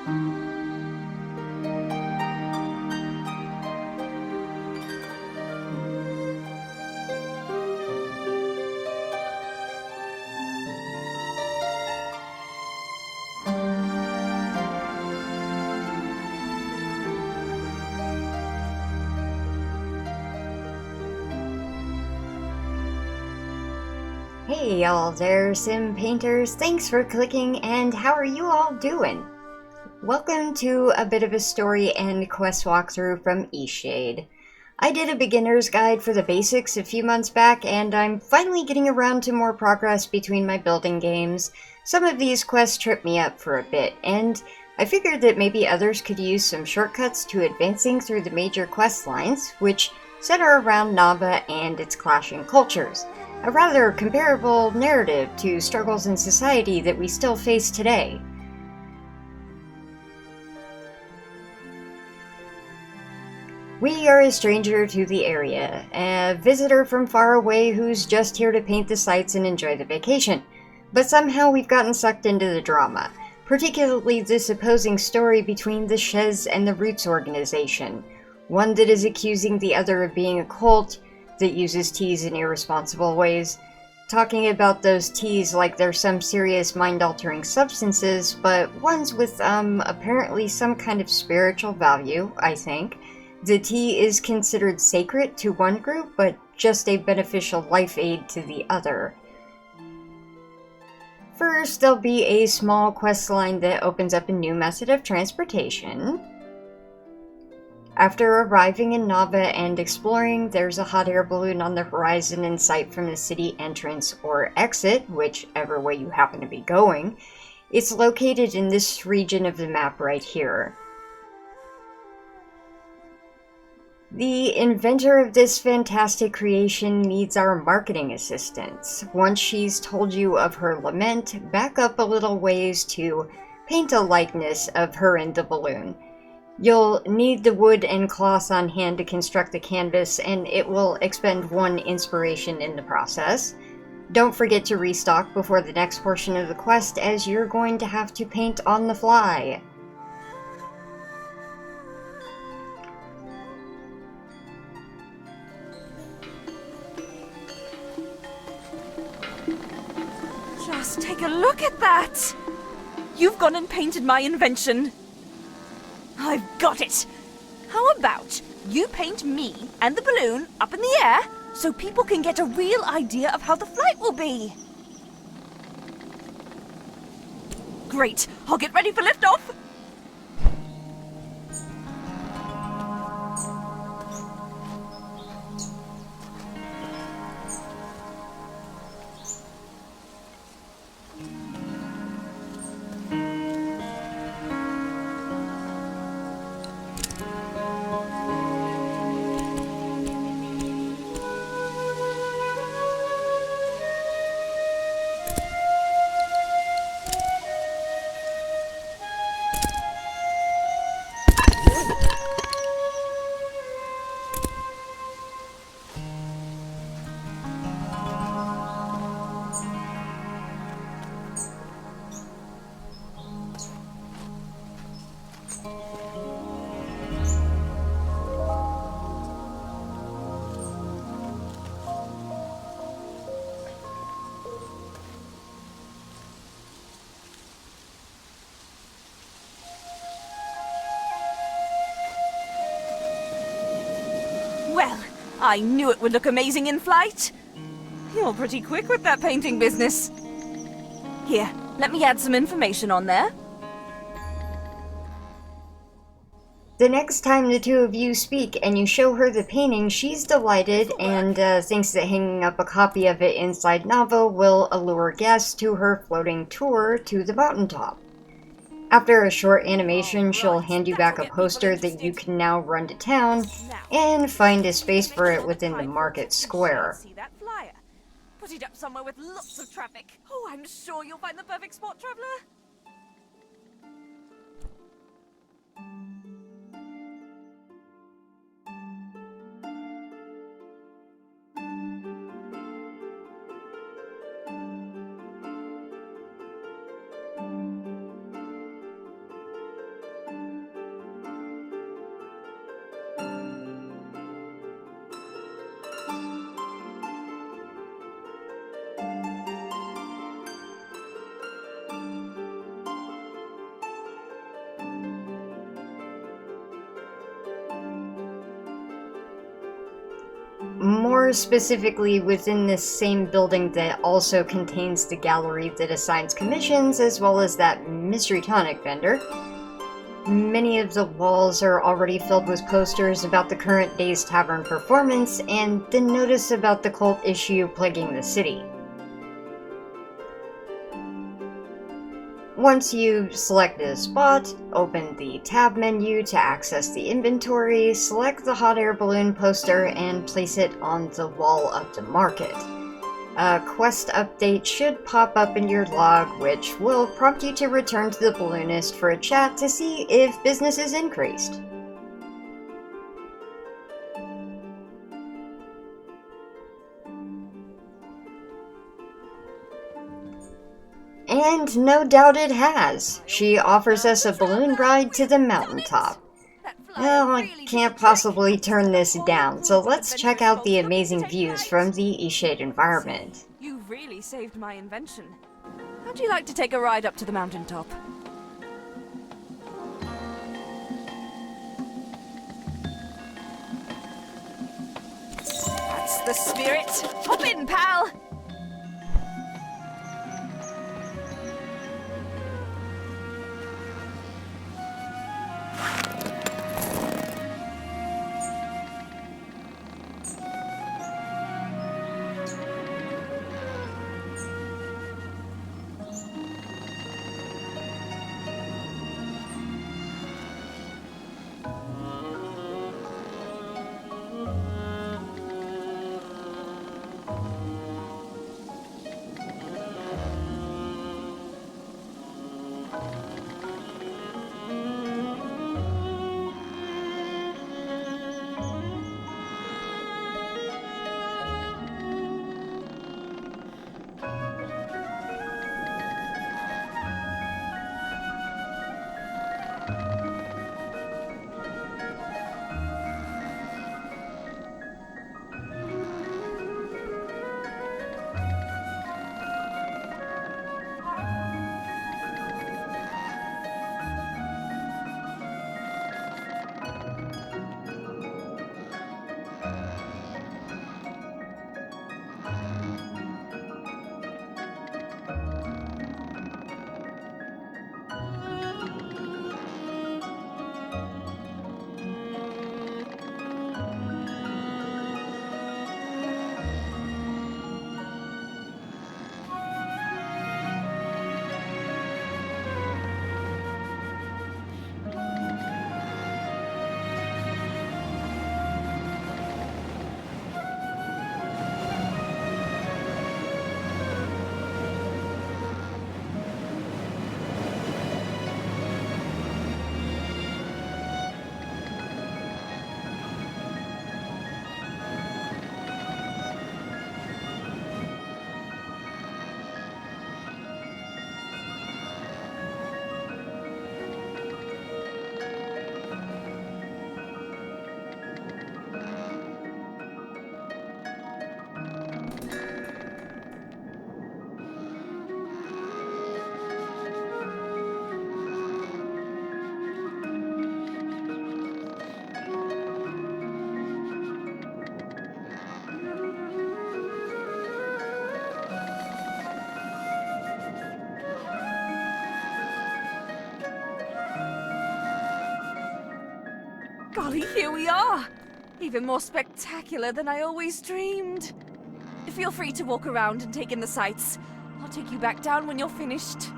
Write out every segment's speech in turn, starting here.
Hey y'all there, sim painters, thanks for clicking, and how are you all doing? Welcome to a bit of a story and quest walkthrough from Eastshade. I did a beginner's guide for the basics a few months back, and I'm finally getting around to more progress between my building games. Some of these quests tripped me up for a bit, and I figured that maybe others could use some shortcuts to advancing through the major quest lines, which center around Nava and its clashing cultures. A rather comparable narrative to struggles in society that we still face today. We are a stranger to the area, a visitor from far away who's just here to paint the sights and enjoy the vacation. But somehow we've gotten sucked into the drama, particularly this opposing story between the Shez and the Roots organization, one that is accusing the other of being a cult that uses teas in irresponsible ways, talking about those teas like they're some serious mind-altering substances, but ones with, apparently some kind of spiritual value, I think. The tea is considered sacred to one group, but just a beneficial life aid to the other. First, there'll be a small quest line that opens up a new method of transportation. After arriving in Nava and exploring, there's a hot air balloon on the horizon in sight from the city entrance or exit, whichever way you happen to be going. It's located in this region of the map right here. The inventor of this fantastic creation needs our marketing assistance. Once she's told you of her lament, back up a little ways to paint a likeness of her in the balloon. You'll need the wood and cloth on hand to construct the canvas, and it will expend 1 inspiration in the process. Don't forget to restock before the next portion of the quest, as you're going to have to paint on the fly. Just take a look at that! You've gone and painted my invention. I've got it! How about you paint me and the balloon up in the air so people can get a real idea of how the flight will be? Great! I'll get ready for liftoff! Well, I knew it would look amazing in flight. You're pretty quick with that painting business. Here, let me add some information on there. The next time the two of you speak and you show her the painting, she's delighted and thinks that hanging up a copy of it inside Nava will allure guests to her floating tour to the Mountaintop. After a short animation, she'll hand you back a poster that you can now run to town and find a space for it within the market square. Put it up somewhere with lots of traffic. Oh, I'm sure you'll find the perfect spot, traveler. more specifically within this same building that also contains the gallery that assigns commissions, as well as that mystery tonic vendor. Many of the walls are already filled with posters about the current day's tavern performance and the notice about the cult issue plaguing the city. Once you select a spot, open the tab menu to access the inventory, select the hot air balloon poster, and place it on the wall of the market. A quest update should pop up in your log, which will prompt you to return to the balloonist for a chat to see if business is increased. And no doubt it has. She offers us a balloon ride to the Mountaintop. Well, I can't possibly turn this down, so let's check out the amazing views from the Eastshade environment. You really saved my invention. How'd you like to take a ride up to the Mountaintop? That's the spirit! Hop in, pal! Golly, here we are! Even more spectacular than I always dreamed. Feel free to walk around and take in the sights. I'll take you back down when you're finished.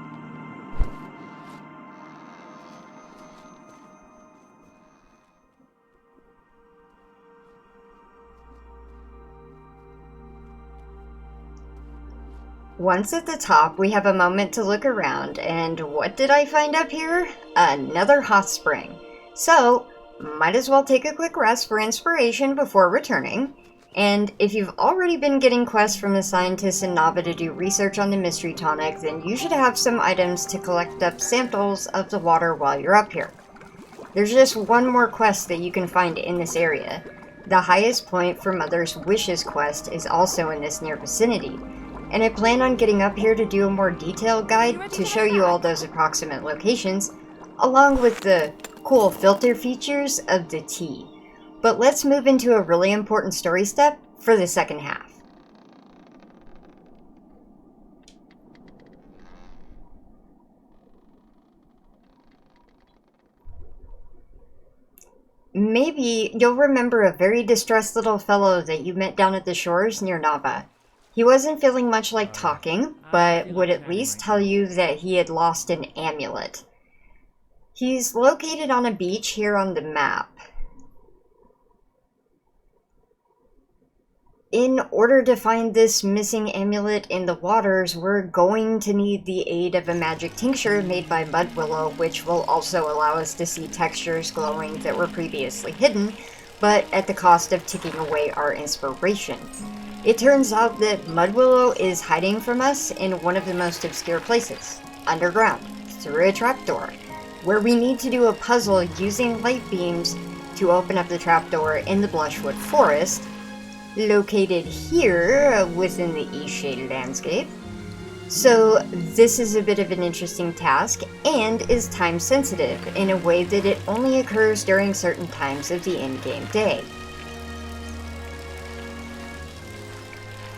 Once at the top, we have a moment to look around, and what did I find up here? Another hot spring. So, might as well take a quick rest for inspiration before returning. And if you've already been getting quests from the scientists in Nava to do research on the mystery tonic, then you should have some items to collect up samples of the water while you're up here. There's just one more quest that you can find in this area. The highest point for Mother's Wishes quest is also in this near vicinity, and I plan on getting up here to do a more detailed guide to show you all those approximate locations, along with the cool filter features of the tea. But let's move into a really important story step for the second half. Maybe you'll remember a very distressed little fellow that you met down at the shores near Nava. He wasn't feeling much like talking, but would at least tell you that he had lost an amulet. He's located on a beach here on the map. In order to find this missing amulet in the waters, we're going to need the aid of a magic tincture made by Mudwillow, which will also allow us to see textures glowing that were previously hidden, but at the cost of taking away our inspiration. It turns out that Mudwillow is hiding from us in one of the most obscure places, underground, through a trapdoor, where we need to do a puzzle using light beams to open up the trapdoor in the Blushwood Forest, located here within the Eastshade landscape. So this is a bit of an interesting task and is time sensitive in a way that it only occurs during certain times of the in-game day.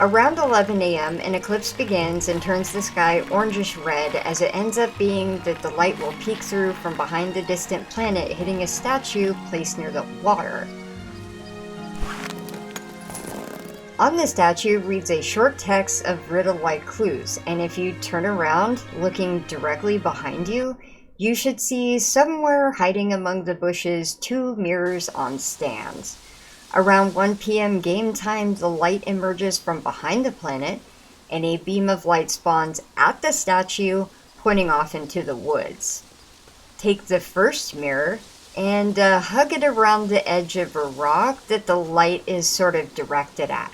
Around 11 a.m. an eclipse begins and turns the sky orangish red as it ends up being that the light will peek through from behind the distant planet, hitting a statue placed near the water. On the statue reads a short text of riddle-like clues, and if you turn around, looking directly behind you, you should see somewhere hiding among the bushes 2 mirrors on stands. Around 1 p.m. game time, the light emerges from behind the planet, and a beam of light spawns at the statue, pointing off into the woods. Take the first mirror and hug it around the edge of a rock that the light is sort of directed at.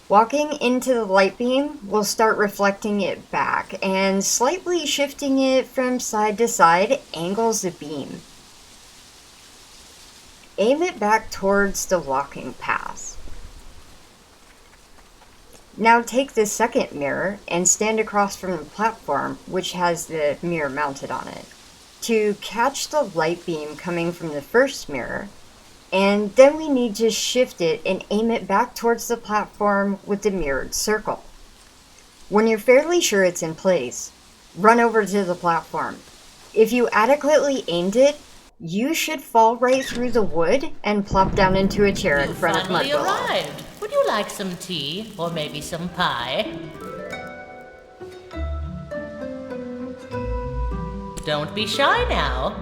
Walking into the light beam will start reflecting it back, and slightly shifting it from side to side angles the beam. Aim it back towards the walking path. Now take the second mirror and stand across from the platform, which has the mirror mounted on it, to catch the light beam coming from the first mirror. And then we need to shift it and aim it back towards the platform with the mirrored circle. When you're fairly sure it's in place, run over to the platform. If you adequately aimed it, you should fall right through the wood and plop down into a chair in front of Mudwillow. You finally arrived. Would you like some tea or maybe some pie? Don't be shy now.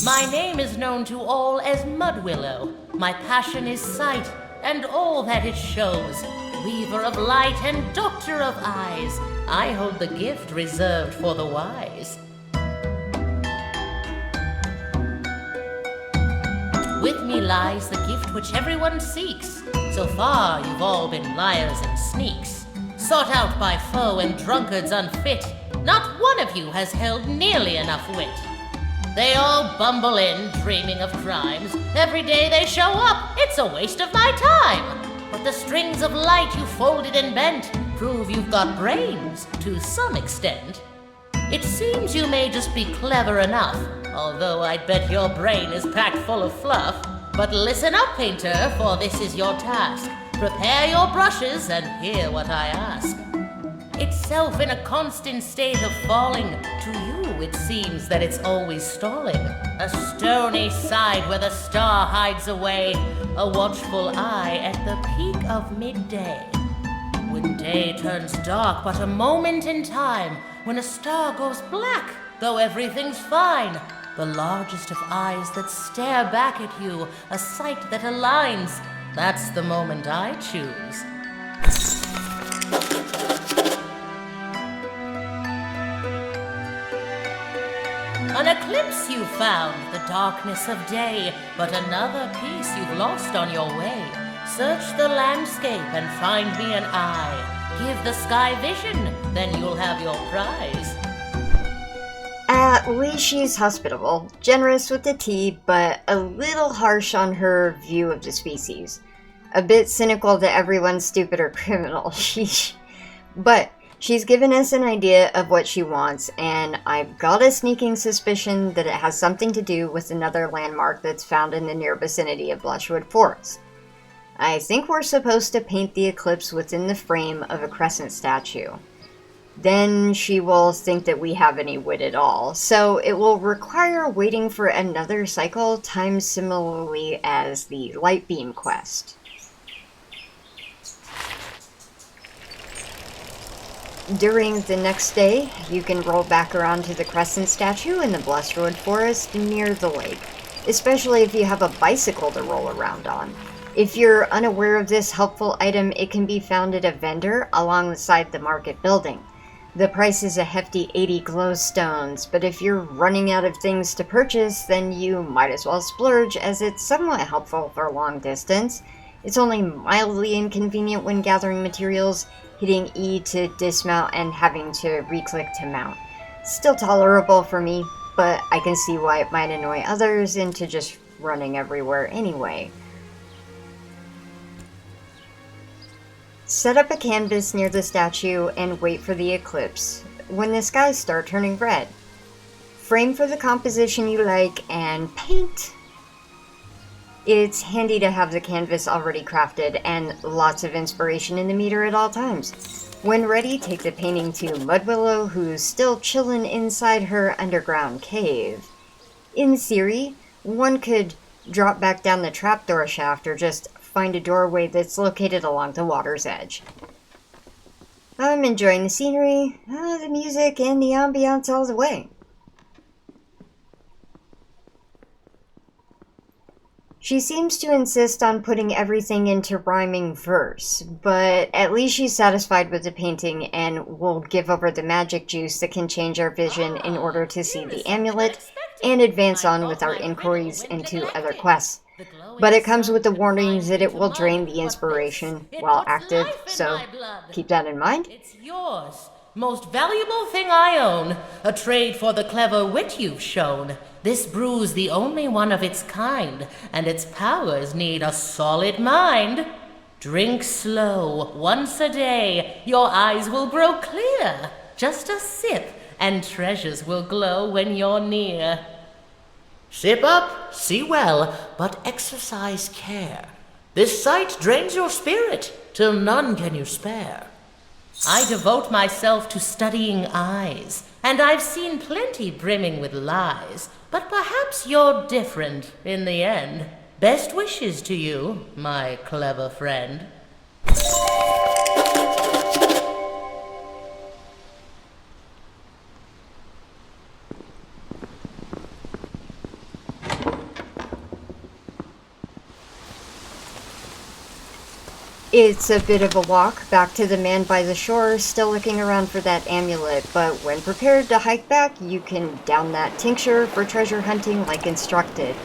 My name is known to all as Mudwillow. My passion is sight and all that it shows. Weaver of light and doctor of eyes, I hold the gift reserved for the wise. With me lies the gift which everyone seeks. So far you've all been liars and sneaks, sought out by foe and drunkards unfit. Not one of you has held nearly enough wit. They all bumble in, dreaming of crimes. Every day they show up, it's a waste of my time. But the strings of light you folded and bent prove you've got brains, to some extent. It seems you may just be clever enough, although I'd bet your brain is packed full of fluff. But listen up, painter, for this is your task. Prepare your brushes and hear what I ask. Itself in a constant state of falling, to you it seems that it's always stalling. A stony side where the star hides away, a watchful eye at the peak of midday. When day turns dark, but a moment in time, when a star goes black, though everything's fine. The largest of eyes that stare back at you, a sight that aligns. That's the moment I choose. An eclipse you found, the darkness of day, but another piece you've lost on your way. Search the landscape and find me an eye. Give the sky vision, then you'll have your prize. At least she's hospitable, generous with the tea, but a little harsh on her view of the species. A bit cynical that everyone's stupid or criminal, sheesh. But She's given us an idea of what she wants, and I've got a sneaking suspicion that it has something to do with another landmark that's found in the near vicinity of Blushwood Forest. I think we're supposed to paint the eclipse within the frame of a crescent statue. Then she will think that we have any wit at all, so it will require waiting for another cycle timed similarly as the light beam quest. During the next day, you can roll back around to the crescent statue in the Blushwood Forest near the lake, especially if you have a bicycle to roll around on. If you're unaware of this helpful item, it can be found at a vendor alongside the market building. The price is a hefty 80 glowstones, but if you're running out of things to purchase, then you might as well splurge, as it's somewhat helpful for long distance. It's only mildly inconvenient when gathering materials, hitting E to dismount and having to re-click to mount. Still tolerable for me, but I can see why it might annoy others into just running everywhere anyway. Set up a canvas near the statue and wait for the eclipse, when the skies start turning red. Frame for the composition you like and paint. It's handy to have the canvas already crafted and lots of inspiration in the meter at all times. When ready, take the painting to Mudwillow, who's still chillin' inside her underground cave. In theory, one could drop back down the trapdoor shaft or just find a doorway that's located along the water's edge. I'm enjoying the scenery, the music, and the ambiance all the way. She seems to insist on putting everything into rhyming verse, but at least she's satisfied with the painting and will give over the magic juice that can change our vision in order to see the amulet and advance on with our inquiries into other quests. But it comes with the warnings that it will drain the inspiration while active, so keep that in mind. It's yours. Most valuable thing I own. A trade for the clever wit you've shown. This brew's the only one of its kind, and its powers need a solid mind. Drink slow, once a day. Your eyes will grow clear. Just a sip, and treasures will glow when you're near. Sip up, see well, but exercise care. This sight drains your spirit, till none can you spare. I devote myself to studying eyes, and I've seen plenty brimming with lies, but perhaps you're different in the end. Best wishes to you, my clever friend. It's a bit of a walk back to the man by the shore, still looking around for that amulet, but when prepared to hike back, you can down that tincture for treasure hunting like instructed.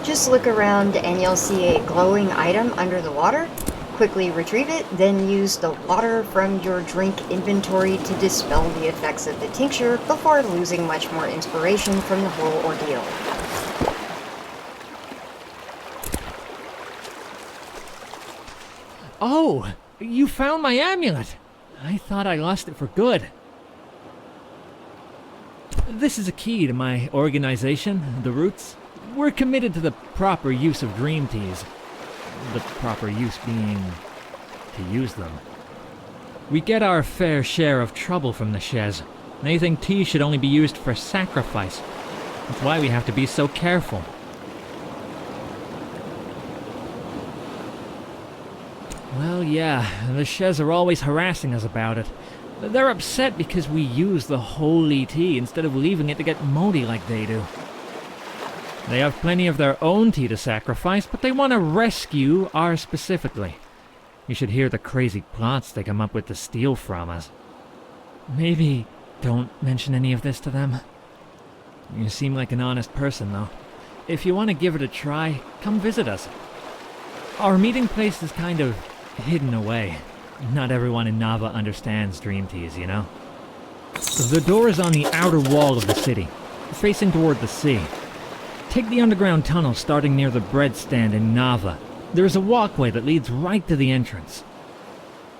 Just look around and you'll see a glowing item under the water. Quickly retrieve it, then use the water from your drink inventory to dispel the effects of the tincture before losing much more inspiration from the whole ordeal. Oh, you found my amulet! I thought I lost it for good. This is a key to my organization, the Roots. We're committed to the proper use of dream teas. The proper use being to use them. We get our fair share of trouble from the Shez. They think tea should only be used for sacrifice. That's why we have to be so careful. Well, yeah, the Shez are always harassing us about it. They're upset because we use the holy tea instead of leaving it to get moldy like they do. They have plenty of their own tea to sacrifice, but they want to rescue ours specifically. You should hear the crazy plots they come up with to steal from us. Maybe don't mention any of this to them. You seem like an honest person, though. If you want to give it a try, come visit us. Our meeting place is kind of hidden away. Not everyone in Nava understands dream teas, you know? The door is on the outer wall of the city, facing toward the sea. Take the underground tunnel starting near the bread stand in Nava. There is a walkway that leads right to the entrance.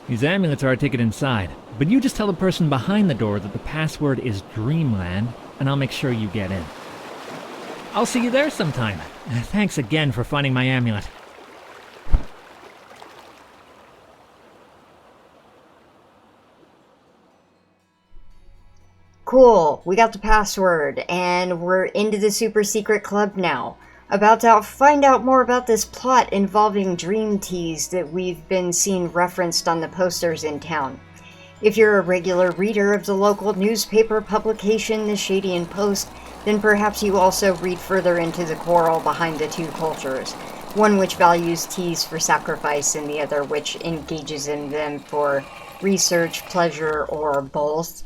These amulets are a ticket inside, but you just tell the person behind the door that the password is Dreamland, and I'll make sure you get in. I'll see you there sometime. Thanks again for finding my amulet. Cool, we got the password, and we're into the super secret club now. About to find out more about this plot involving dream teas that we've been seeing referenced on the posters in town. If you're a regular reader of the local newspaper publication, the Shadian Post, then perhaps you also read further into the quarrel behind the two cultures, one which values teas for sacrifice and the other which engages in them for research, pleasure, or both.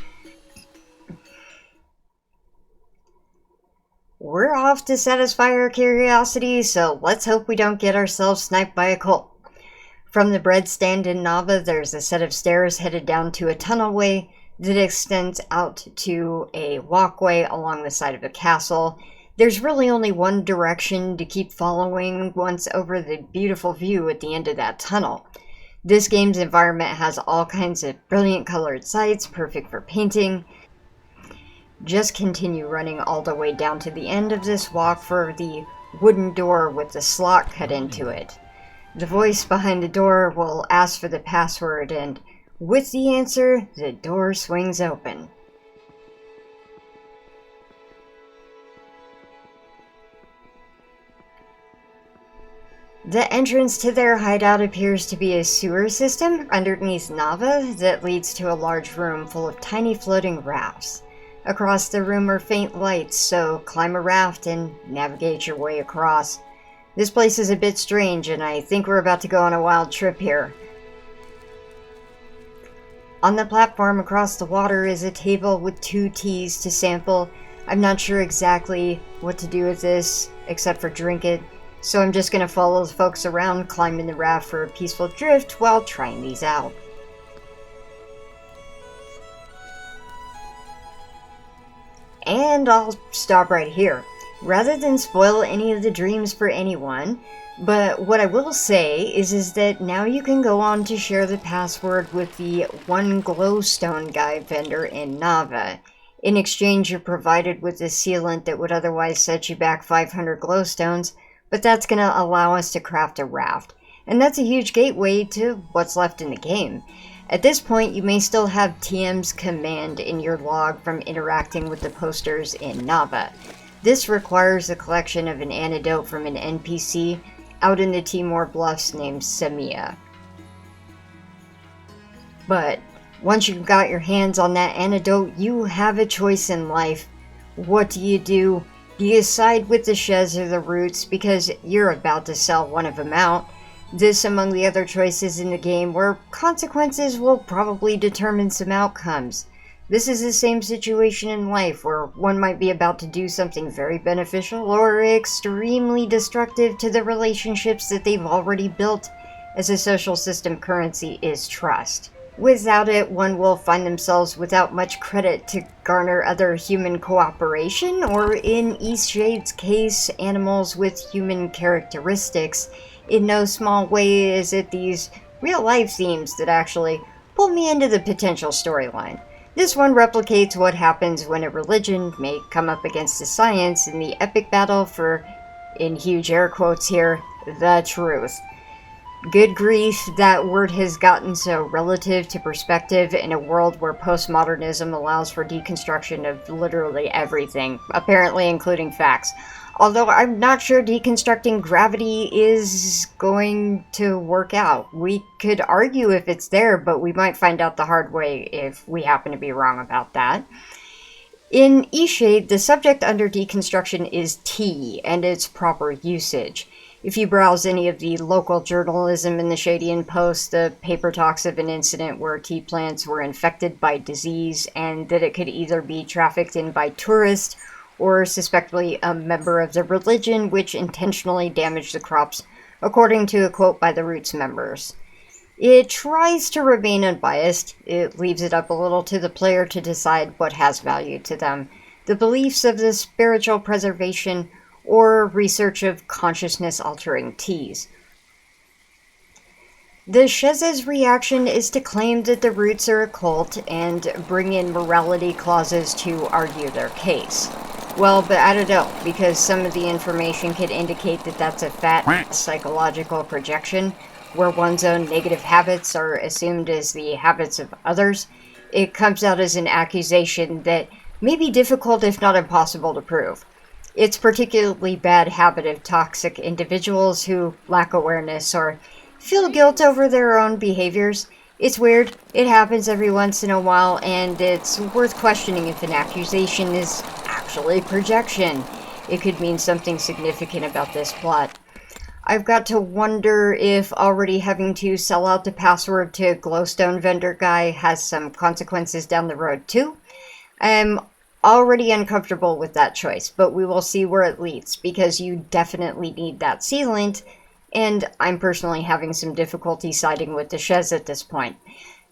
We're off to satisfy our curiosity, so let's hope we don't get ourselves sniped by a cult. From the bread stand in Nava, there's a set of stairs headed down to a tunnelway that extends out to a walkway along the side of a castle. There's really only one direction to keep following once over the beautiful view at the end of that tunnel. This game's environment has all kinds of brilliant colored sights, perfect for painting. Just continue running all the way down to the end of this walk for the wooden door with the slot cut into it. The voice behind the door will ask for the password, and with the answer, the door swings open. The entrance to their hideout appears to be a sewer system underneath Nava that leads to a large room full of tiny floating rafts. Across the room are faint lights, so climb a raft and navigate your way across. This place is a bit strange, and I think we're about to go on a wild trip here. On the platform across the water is a table with 2 teas to sample. I'm not sure exactly what to do with this, except for drink it, so I'm just gonna follow the folks around, climbing the raft for a peaceful drift while trying these out. And I'll stop right here, rather than spoil any of the dreams for anyone. But what I will say is that now you can go on to share the password with the one glowstone guy vendor in Nava. In exchange, you're provided with a sealant that would otherwise set you back 500 glowstones, but that's going to allow us to craft a raft. And that's a huge gateway to what's left in the game. At this point, you may still have TM's command in your log from interacting with the posters in Nava. This requires the collection of an antidote from an NPC out in the Timor Bluffs named Samia. But once you've got your hands on that antidote, you have a choice in life. What do? Do you side with the Shez or the Roots because you're about to sell one of them out? This among the other choices in the game where consequences will probably determine some outcomes. This is the same situation in life where one might be about to do something very beneficial or extremely destructive to the relationships that they've already built, as a social system currency is trust. Without it, one will find themselves without much credit to garner other human cooperation, or in Eastshade's case, animals with human characteristics. In no small way is it these real-life themes that actually pull me into the potential storyline. This one replicates what happens when a religion may come up against a science in the epic battle for, in huge air quotes here, the truth. Good grief, that word has gotten so relative to perspective in a world where postmodernism allows for deconstruction of literally everything, apparently including facts. Although I'm not sure deconstructing gravity is going to work out. We could argue if it's there, but we might find out the hard way if we happen to be wrong about that. In Eastshade, the subject under deconstruction is tea and its proper usage. If you browse any of the local journalism in the Shadian Post, the paper talks of an incident where tea plants were infected by disease and that it could either be trafficked in by tourists or suspectedly a member of the religion which intentionally damaged the crops, according to a quote by the Roots members. It tries to remain unbiased. It leaves it up a little to the player to decide what has value to them. The beliefs of the spiritual preservation or research of consciousness-altering teas. The Shez's reaction is to claim that the roots are a cult and bring in morality clauses to argue their case. Well, but I don't know, because some of the information could indicate that that's a fat psychological projection, where one's own negative habits are assumed as the habits of others. It comes out as an accusation that may be difficult if not impossible to prove. It's particularly bad habit of toxic individuals who lack awareness or feel guilt over their own behaviors. It's weird, it happens every once in a while, and it's worth questioning if an accusation is actually projection. It could mean something significant about this plot. I've got to wonder if already having to sell out the password to glowstone vendor guy has some consequences down the road too. I'm already uncomfortable with that choice, but we will see where it leads, because you definitely need that sealant, and I'm personally having some difficulty siding with the Shez at this point.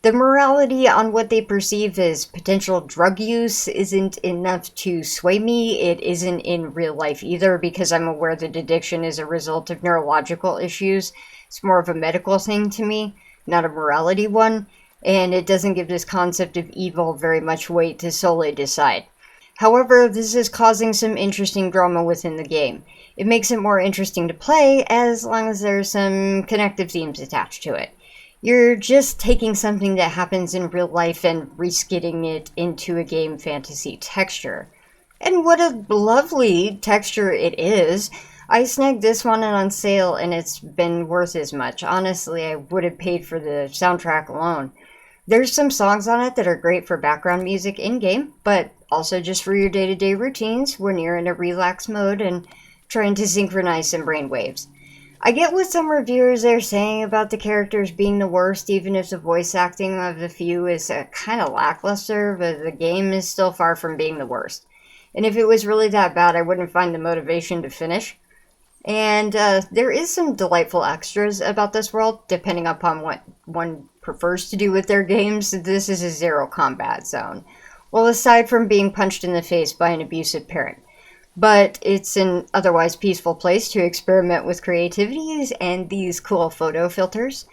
The morality on what they perceive as potential drug use isn't enough to sway me. It isn't in real life either, because I'm aware that addiction is a result of neurological issues. It's more of a medical thing to me, not a morality one, and it doesn't give this concept of evil very much weight to solely decide. However, this is causing some interesting drama within the game. It makes it more interesting to play as long as there's some connective themes attached to it. You're just taking something that happens in real life and reskitting it into a game fantasy texture. And what a lovely texture it is. I snagged this one on sale and it's been worth as much. Honestly, I would have paid for the soundtrack alone. There's some songs on it that are great for background music in-game, but also just for your day-to-day routines when you're in a relaxed mode and trying to synchronize some brainwaves. I get what some reviewers are saying about the characters being the worst, even if the voice acting of the few is kind of lackluster, but the game is still far from being the worst. And if it was really that bad, I wouldn't find the motivation to finish. And there is some delightful extras about this world, depending upon what one prefers to do with their games. This is a zero combat zone. Well, aside from being punched in the face by an abusive parent. But it's an otherwise peaceful place to experiment with creativities and these cool photo filters.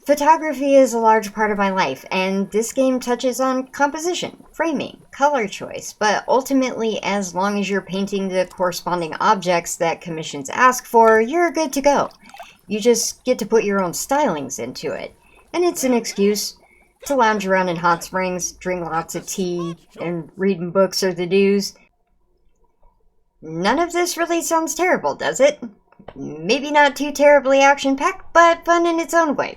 Photography is a large part of my life, and this game touches on composition, framing, color choice, but ultimately, as long as you're painting the corresponding objects that commissions ask for, you're good to go. You just get to put your own stylings into it. And it's an excuse to lounge around in hot springs, drink lots of tea, and reading books or the news. None of this really sounds terrible, does it? Maybe not too terribly action-packed, but fun in its own way.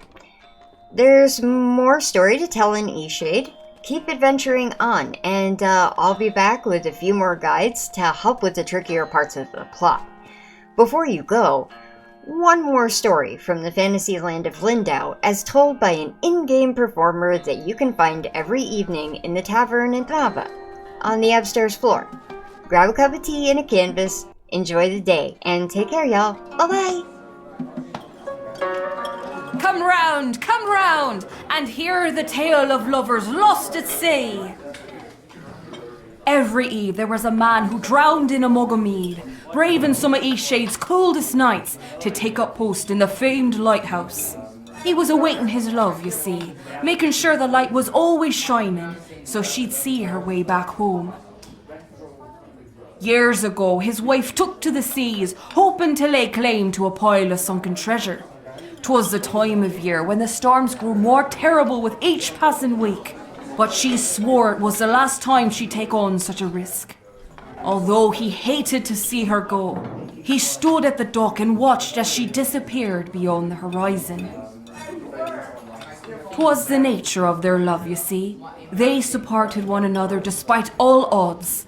There's more story to tell in Eastshade. Keep adventuring on, and I'll be back with a few more guides to help with the trickier parts of the plot. Before you go, one more story from the fantasy land of Lindau, as told by an in-game performer that you can find every evening in the tavern in Nava, on the upstairs floor. Grab a cup of tea and a canvas, enjoy the day, and take care, y'all. Bye-bye! Come round, and hear the tale of lovers lost at sea. Every eve there was a man who drowned in a mug of mead, braving some of Eastshade's coldest nights to take up post in the famed lighthouse. He was awaiting his love, you see, making sure the light was always shining, so she'd see her way back home. Years ago, his wife took to the seas, hoping to lay claim to a pile of sunken treasure. 'Twas the time of year when the storms grew more terrible with each passing week, but she swore it was the last time she'd take on such a risk. Although he hated to see her go, he stood at the dock and watched as she disappeared beyond the horizon. 'Twas the nature of their love, you see. They supported one another despite all odds.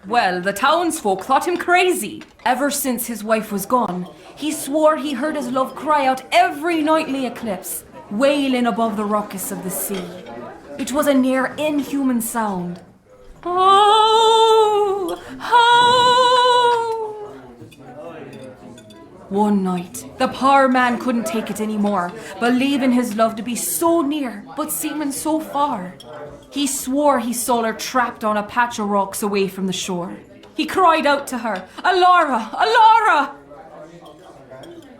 Well, the townsfolk thought him crazy. Ever since his wife was gone, he swore he heard his love cry out every nightly eclipse, wailing above the ruckus of the sea. It was a near inhuman sound. Oh, oh. One night, the poor man couldn't take it anymore, believing his love to be so near, but seeming so far. He swore he saw her trapped on a patch of rocks away from the shore. He cried out to her, "Alara! Alara!"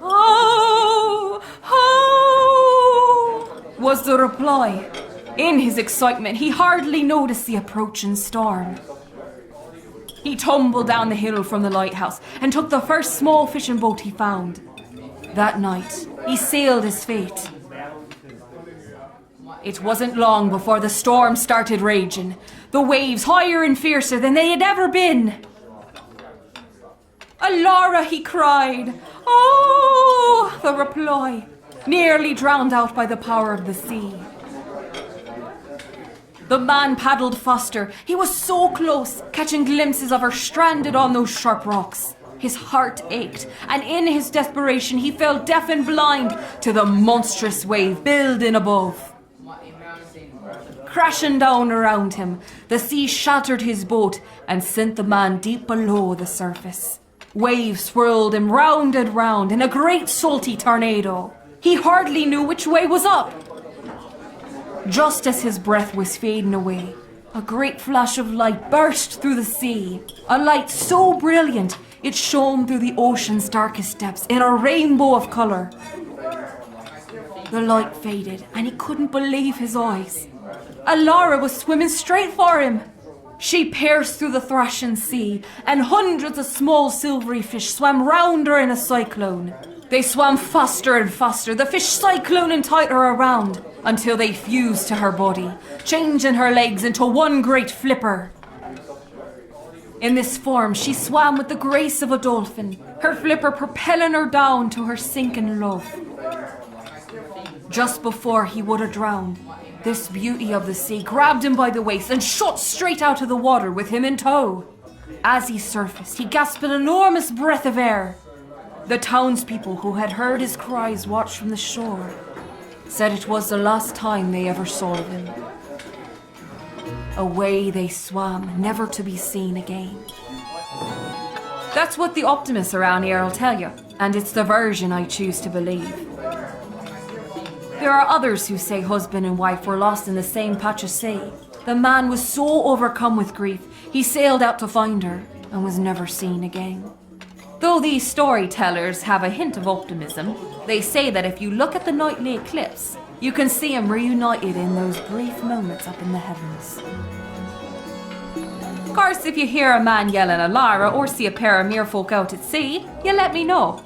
"Oh! Oh!" was the reply. In his excitement, he hardly noticed the approaching storm. He tumbled down the hill from the lighthouse and took the first small fishing boat he found. That night, he sealed his fate. It wasn't long before the storm started raging, the waves higher and fiercer than they had ever been. "Alara," he cried. "Oh!" the reply, nearly drowned out by the power of the sea. The man paddled faster. He was so close, catching glimpses of her stranded on those sharp rocks. His heart ached, and in his desperation he fell deaf and blind to the monstrous wave building above. Crashing down around him, the sea shattered his boat and sent the man deep below the surface. Waves swirled him round and round in a great salty tornado. He hardly knew which way was up. Just as his breath was fading away, a great flash of light burst through the sea. A light so brilliant, it shone through the ocean's darkest depths in a rainbow of colour. The light faded, and he couldn't believe his eyes. Alara was swimming straight for him. She pierced through the thrashing sea, and hundreds of small silvery fish swam round her in a cyclone. They swam faster and faster, the fish cycloning tighter around, until they fused to her body, changing her legs into one great flipper. In this form, she swam with the grace of a dolphin, her flipper propelling her down to her sinking love. Just before he would have drowned, this beauty of the sea grabbed him by the waist and shot straight out of the water with him in tow. As he surfaced, he gasped an enormous breath of air. The townspeople who had heard his cries watched from the shore, said it was the last time they ever saw him. Away they swam, never to be seen again. That's what the optimists around here will tell you, and it's the version I choose to believe. There are others who say husband and wife were lost in the same patch of sea. The man was so overcome with grief, he sailed out to find her and was never seen again. Though these storytellers have a hint of optimism, they say that if you look at the nightly eclipse, you can see them reunited in those brief moments up in the heavens. Of course, if you hear a man yelling Alara or see a pair of merfolk out at sea, you let me know.